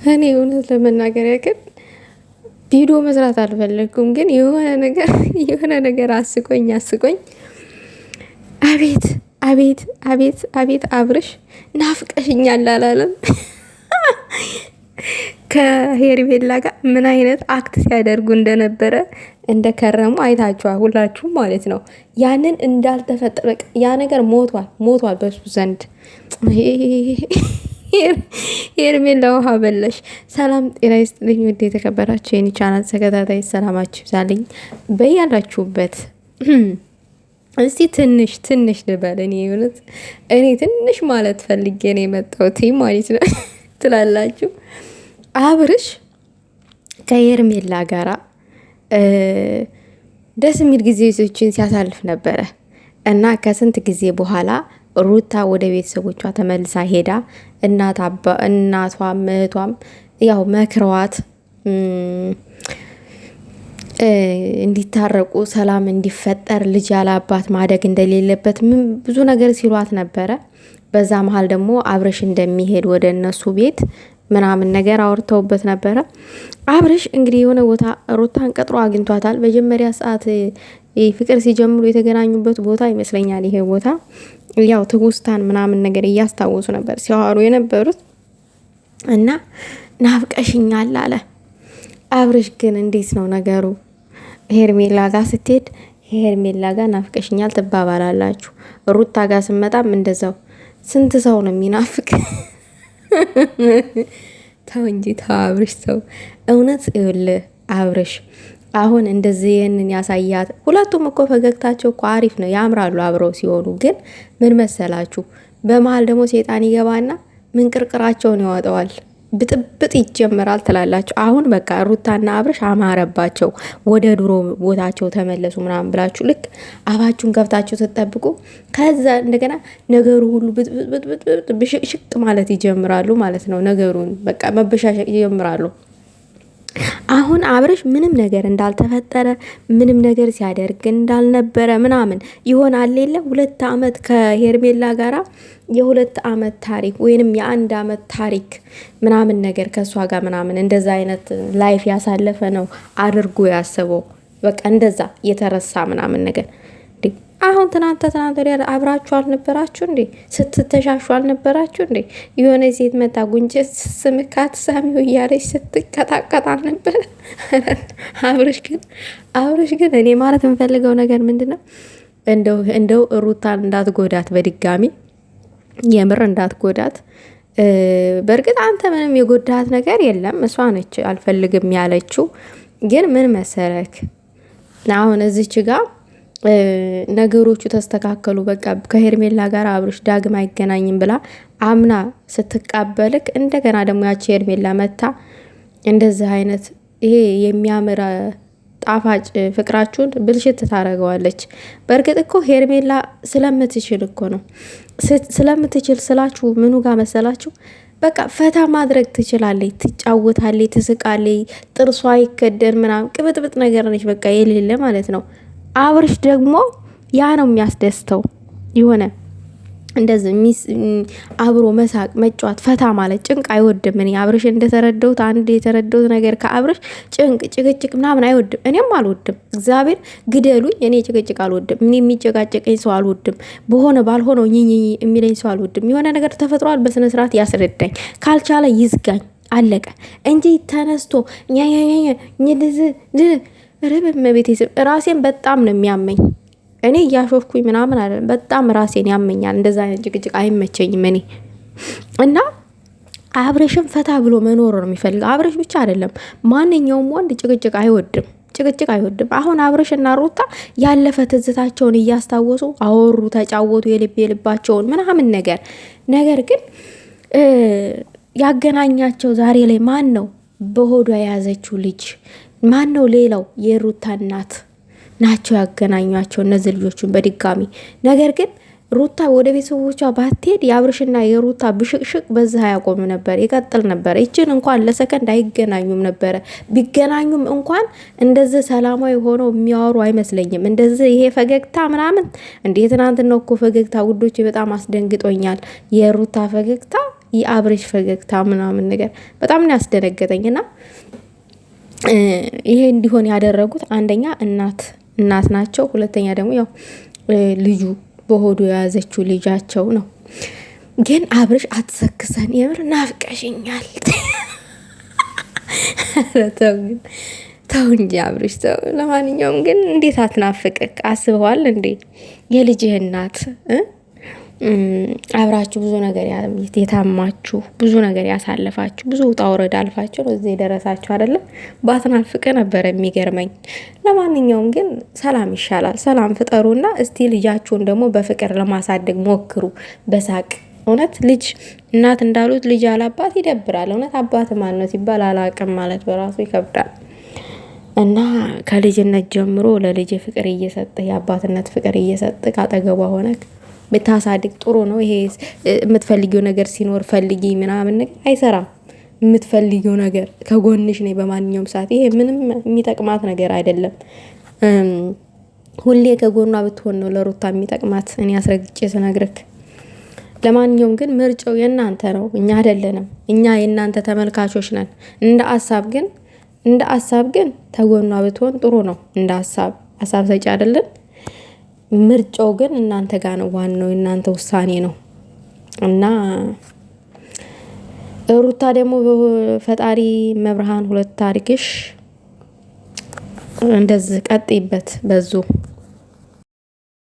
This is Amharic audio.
እኔ እውነት ለመናገር ያክል ቪዲዮ መስራት አልፈለግኩም፣ ግን የሆነ ነገር አስቆኝ አቤት አቤት አቤት አቤት አብርሽ ናፍቀሽኛል አላለም? ከሄርሜላ ጋር ምን አይነት አክት ሲያደርጉ እንደነበረ እንደከረሙ አይታችኋል ሁላችሁም ማለት ነው። ያንን እንዳልተፈጠረ ያ ነገር ሞቷል በሱ ዘንድ። ሄርሜላ ውሃ በላሽ። ሰላም ጤና ይስጥልኝ ውድ የተከበራችሁ የኔ ቻናል ተከታታይ ሰላማችሁ ይብዛልኝ በያላችሁበት። እስቲ ትንሽ ልበል። እኔ ትንሽ ማለት ፈልጌ ነው የመጣሁት ማለት ነው ትላላችሁ። አብርሽ ከሄርሜላ ጋራ ደስ የሚል ጊዜዎችን ሲያሳልፍ ነበረ እና ከስንት ጊዜ በኋላ ሩታ ወደ ቤተሰቦቿ ተመልሳ ሄዳ እናቷም እህቷም ያው መክረዋት እንዲታረቁ ሰላም እንዲፈጠር ልጅ ያለ አባት ማደግ እንደሌለበት ብዙ ነገር ሲሏት ነበረ። በዛ መሀል ደግሞ አብርሽ እንደሚሄድ ወደ እነሱ ቤት ምናምን ነገር አውርተውበት ነበረ። አብርሽ እንግዲህ የሆነ ቦታ ሩታን ቀጥሮ አግኝቷታል። መጀመሪያ ሰዓት ፍቅር ሲጀምሩ የተገናኙበት ቦታ ይመስለኛል ይሄ ቦታ። ያው ትውስታን ምናምን ነገር እያስታወሱ ነበር ሲያወሩ የነበሩት እና ናፍቀሽኛል አለ አብርሽ። ግን እንዴት ነው ነገሩ? ሄርሜላ ጋር ስትሄድ ሄርሜላ ጋር ናፍቀሽኛል ትባባላላችሁ። ሩታ ጋር ስመጣም እንደዛው። ስንት ሰው ነው የሚናፍቅ? ተው እንጂ ተው አብርሽ ተው። እውነት ይኸውልህ አብርሽ አሁን እንደዚህ ይህንን ያሳያት። ሁለቱም እኮ ፈገግታቸው እኮ አሪፍ ነው፣ ያምራሉ አብረው ሲሆኑ። ግን ምን መሰላችሁ፣ በመሀል ደግሞ ሴጣን ይገባና ምንቅርቅራቸውን ያወጣዋል። ብጥብጥ ይጀምራል ትላላችሁ። አሁን በቃ ሩታና አብርሽ አማረባቸው፣ ወደ ድሮ ቦታቸው ተመለሱ ምናምን ብላችሁ ልክ አባችሁን ከፍታችሁ ስትጠብቁ ከዛ እንደገና ነገሩ ሁሉ ብጥብጥ ብሽቅሽቅ ማለት ይጀምራሉ ማለት ነው። ነገሩን በቃ መበሻሸቅ ይጀምራሉ። አሁን አብርሽ ምንም ነገር እንዳልተፈጠረ ምንም ነገር ሲያደርግ እንዳልነበረ ምናምን ይሆናል የለ 2 አመት ከሄርሜላ ጋራ የ2 አመት ታሪክ ወይንም የ1 አመት ታሪክ ምናምን ነገር ከእሷ ጋር ምናምን እንደዛ አይነት ላይፍ ያሳለፈ ነው አድርጎ ያሰበው። በቃ እንደዛ የተረሳ ምናምን ነገር። አሁን ትናንት ወዲያ አብራችሁ አልነበራችሁ እንዴ? ስትተሻሹ አልነበራችሁ እንዴ? የሆነ ሴት መጣ ጉንጭ ስምካት ሳሚው እያለች ስትቀጣቀጣ አልነበረ? አብርሽ ግን እኔ ማለት የምፈልገው ነገር ምንድን ነው፣ እንደው ሩታን እንዳትጎዳት በድጋሚ የምር እንዳትጎዳት። በእርግጥ አንተ ምንም የጎዳት ነገር የለም፣ እሷ ነች አልፈልግም ያለችው። ግን ምን መሰረክ አሁን እዚች ጋር ነገሮቹ ተስተካከሉ፣ በቃ ከሄርሜላ ጋር አብርሽ ዳግም አይገናኝም ብላ አምና ስትቃበልክ እንደገና ደግሞ ያቺ ሄርሜላ መታ እንደዚህ አይነት ይሄ የሚያምር ጣፋጭ ፍቅራችሁን ብልሽት ታደርገዋለች። በእርግጥ እኮ ሄርሜላ ስለምትችል እኮ ነው። ስለምትችል ስላችሁ ምኑ ጋር መሰላችሁ? በቃ ፈታ ማድረግ ትችላለች፣ ትጫወታለች፣ ትስቃለች፣ ጥርሷ ይከደን ምናምን ቅብጥብጥ ነገር ነች፣ በቃ የሌለ ማለት ነው። አብርሽ ደግሞ ያ ነው የሚያስደስተው። የሆነ እንደዚህ አብሮ መሳቅ፣ መጫወት፣ ፈታ ማለት ጭንቅ አይወድም። እኔ አብርሽ እንደተረዳሁት አንድ የተረዳሁት ነገር ከአብርሽ ጭቅጭቅ ምናምን አይወድም። እኔም አልወድም። እግዚአብሔር ግደሉኝ፣ እኔ ጭቅጭቅ አልወድም። እኔ የሚጨቃጨቀኝ ሰው አልወድም። በሆነ ባልሆነው ኝኝ የሚለኝ ሰው አልወድም። የሆነ ነገር ተፈጥሯል፣ በስነ ስርዓት ያስረዳኝ፣ ካልቻለ ይዝጋኝ፣ አለቀ እንጂ ተነስቶ ርብ ቤተሰብ ራሴን በጣም ነው የሚያመኝ። እኔ እያሾፍኩኝ ምናምን አይደለም፣ በጣም ራሴን ያመኛል። እንደዛ አይነት ጭቅጭቅ አይመቸኝም እኔ እና አብርሽም ፈታ ብሎ መኖር ነው የሚፈልገው። አብርሽ ብቻ አይደለም ማንኛውም ወንድ ጭቅጭቅ አይወድም። አሁን አብርሽ እና ሩታ ያለፈ ትዝታቸውን እያስታወሱ አወሩ፣ ተጫወቱ፣ የልባቸውን ምናምን ነገር ግን ያገናኛቸው ዛሬ ላይ ማን ነው? በሆዷ የያዘችው ልጅ ማን ነው? ሌላው የሩታ እናት ናቸው ያገናኟቸው እነዚህ ልጆቹን በድጋሚ። ነገር ግን ሩታ ወደ ቤተሰቦቿ ባትሄድ የአብርሽና የሩታ ብሽቅሽቅ በዛ ያቆም ነበር፣ ይቀጥል ነበር። ይችን እንኳን ለሰከንድ አይገናኙም ነበረ። ቢገናኙም እንኳን እንደዚህ ሰላማዊ ሆነው የሚያወሩ አይመስለኝም። እንደዚህ ይሄ ፈገግታ ምናምን እንዴ! ትናንትና እኮ ፈገግታ ውዶች በጣም አስደንግጦኛል። የሩታ ፈገግታ የአብሬሽ ፈገግታ ምናምን ነገር በጣም ነው ያስደነገጠኝ። እና ይሄ እንዲሆን ያደረጉት አንደኛ እናት ናቸው። ሁለተኛ ደግሞ ያው ልጁ በሆዱ የያዘችው ልጃቸው ነው። ግን አብርሽ አትሰክሰን፣ የምር ናፍቀሽኛል። ተው እንጂ አብርሽ ተው። ለማንኛውም ግን እንዴት አትናፍቅክ? አስበዋል እንዴ? የልጅህ እናት አብራችሁ ብዙ ነገር የታማችሁ ብዙ ነገር ያሳለፋችሁ ብዙ ውጣ ውረድ አልፋችሁ ነው እዚህ የደረሳችሁ አይደለም? ባትናፍቅ ነበረ የሚገርመኝ። ለማንኛውም ግን ሰላም ይሻላል። ሰላም ፍጠሩና እስቲ ልጃችሁን ደግሞ በፍቅር ለማሳደግ ሞክሩ፣ በሳቅ እውነት። ልጅ እናት እንዳሉት ልጅ አላባት ይደብራል። እውነት አባት ማን ነው ሲባል አላቅም ማለት በራሱ ይከብዳል። እና ከልጅነት ጀምሮ ለልጅ ፍቅር እየሰጠ የአባትነት ፍቅር እየሰጠ ካጠገቧ ሆነክ ብታሳድግ ጥሩ ነው። ይሄ የምትፈልጊው ነገር ሲኖር ፈልጊ ምናምን ነገር አይሰራም። የምትፈልጊው ነገር ከጎንሽ ነኝ በማንኛውም ሰዓት፣ ይሄ ምንም የሚጠቅማት ነገር አይደለም። ሁሌ ከጎኗ ብትሆን ነው ለሩታ የሚጠቅማት፣ እኔ አስረግጬ ስነግርክ። ለማንኛውም ግን ምርጫው የእናንተ ነው፣ እኛ አይደለንም። እኛ የእናንተ ተመልካቾች ነን። እንደ ሀሳብ ግን ተጎኗ ብትሆን ጥሩ ነው። እንደ ሀሳብ ሰጪ አይደለን። ምርጫው ግን እናንተ ጋር ነው። ዋናው የእናንተ ውሳኔ ነው። እና ሩታ ደግሞ ፈጣሪ መብርሃን ሁለት ታሪክሽ እንደዚህ ቀጥይበት በዙ